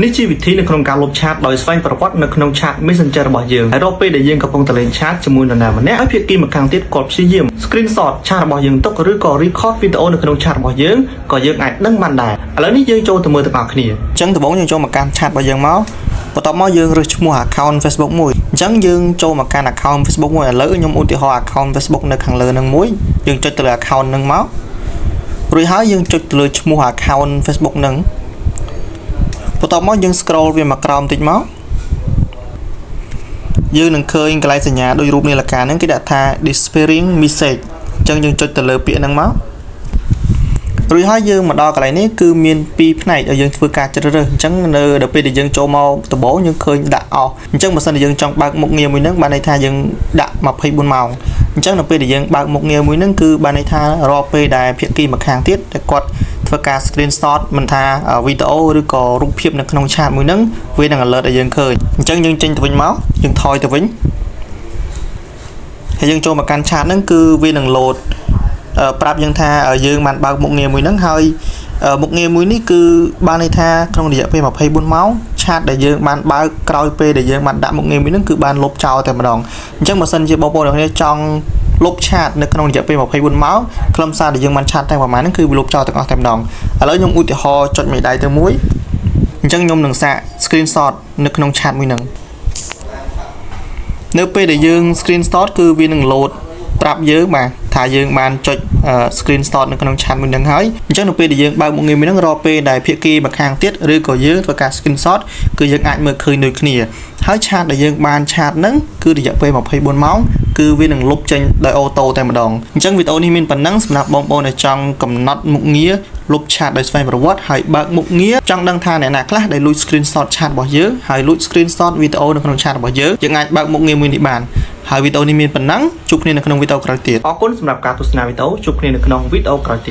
នេះជាវិធីនៅក្នុងការលុបឆាតដោយស្វែងប្រវត្តិនៅក្នុងឆាត Messenger របស់យើងហើយដល់ពេលដែលយើងកំពុងតែលេងឆាតជាមួយនរណាម្នាក់ហើយភាគីម្ខាងទៀតគាត់ព្យាយាម screenshot ឆាតរបស់យើងទុកឬក៏ record វីដេអូនៅក្នុងឆាតរបស់យើងក៏យើងអាចដឹងបានដែរឥឡូវនេះយើងចូលទៅមើលទាំងអស់គ្នាអញ្ចឹងដំបូងយើងចូលមកកាន់ឆាតរបស់យើងមកបន្ទាប់មកយើងរើសឈ្មោះ account Facebook មួយអញ្ចឹងយើងចូលមកកាន់ account Facebook មួយឥឡូវខ្ញុំឧទាហរណ៍ account Facebook នៅខាងលើនឹងមួយយើងចុចទៅលើ account នឹងមករួចហើយយើងចុចទៅលើឈ្មោះ account Facebook នឹងបន្ទាប់មកយើង scroll វាមកក្រោមបន្តិចមកយើងនឹងឃើញកន្លែងសញ្ញាដូចរូបនាឡិកាហ្នឹងគេដាក់ថា disappearing message អញ្ចឹងយើងចុចទៅលើពាក្យហ្នឹងមករួចហើយយើងមកដល់កន្លែងនេះគឺមាន2ផ្នែកឲ្យយើងធ្វើការជ្រើសរើសអញ្ចឹងនៅដល់ពេលដែលយើងចូលមកដំបូងយើងឃើញដាក់អស់អញ្ចឹងបើសិនជាយើងចង់បើកមុខងារមួយហ្នឹងបានន័យថាយើងដាក់24ម៉ោងអញ្ចឹងនៅពេលដែលយើងបើកមុខងារមួយហ្នឹងគឺបានន័យថារាល់ពេលដែលភាគីម្ខាងទៀតតែគាត់ធ្វើការ screenshot មិនថាវីដេអូឬក៏រូបភាពនៅក្នុងឆាតមួយហ្នឹងវានឹង alert ឲ្យយើងឃើញអញ្ចឹងយើងចេញទៅវិញមកយើងថយទៅវិញហើយយើងចូលមកកាន់ឆាតហ្នឹងគឺវានឹង load ប្រាប់យើងថាយើងបានបើកមុខងារមួយហ្នឹងហើយមុខងារមួយនេះគឺបានន័យថាក្នុងរយៈពេល24ម៉ោងឆាតដែលយើងបានបើកក្រោយពេលដែលយើងបានដាក់មុខងារមួយហ្នឹងគឺបានលុបចោលតែម្ដងអញ្ចឹងបើសិនជាបងប្អូនអ្នកចង់លុបឆាតនៅក្នុងរយៈពេល24ម៉ោងខ្លឹមសារដែលយើងបានឆាតតែប្រហែលហ្នឹងគឺវាលុបចោលទាំងអស់តែម្ដងឥឡូវខ្ញុំឧទាហរណ៍ចុចមេដៃទៅមួយអញ្ចឹងខ្ញុំនឹងសាក screenshot នៅក្នុងឆាតមួយហ្នឹងនៅពេលដែលយើង screenshot គឺវានឹង load ប្រាប់យើងបាទថាយើងបានចុច screenshot នៅក្នុងឆាតមួយហ្នឹងហើយអញ្ចឹងនៅពេលដែលយើងបើកមុខងារមួយហ្នឹងរាល់ពេលដែលភាគីម្ខាងទៀតឬក៏យើងធ្វើការ screenshot គឺយើងអាចមើលឃើញដូចគ្នាហើយឆាតដែលយើងបានឆាតហ្នឹងគឺរយៈពេល24ម៉ោងគឺវានឹងលុបចេញដោយអូតូតែម្ដងអញ្ចឹងវីដេអូនេះមានប៉ុណ្ណឹងសម្រាប់បងប្អូនដែលចង់កំណត់មុខងារលុបឆាតដោយស្វែងប្រវត្តិហើយបើកមុខងារចង់ដឹងថាអ្នកណាខ្លះដែលលួច screenshot ឆាតរបស់យើងហើយលួច screenshot វីដេអូនៅក្នុងឆាតរបស់យើងអាចបើកមុខងារមួយនេះបានហើយវីដេអូនេះមានប៉ុណ្ណឹងជួបគ្នានៅក្នុងវីដេអូក្រោយទៀតអរគុណសម្រាប់ការទស្សនាវីដេអូជួបគ្នានៅក្នុងវីដេអូក្រោយទៀត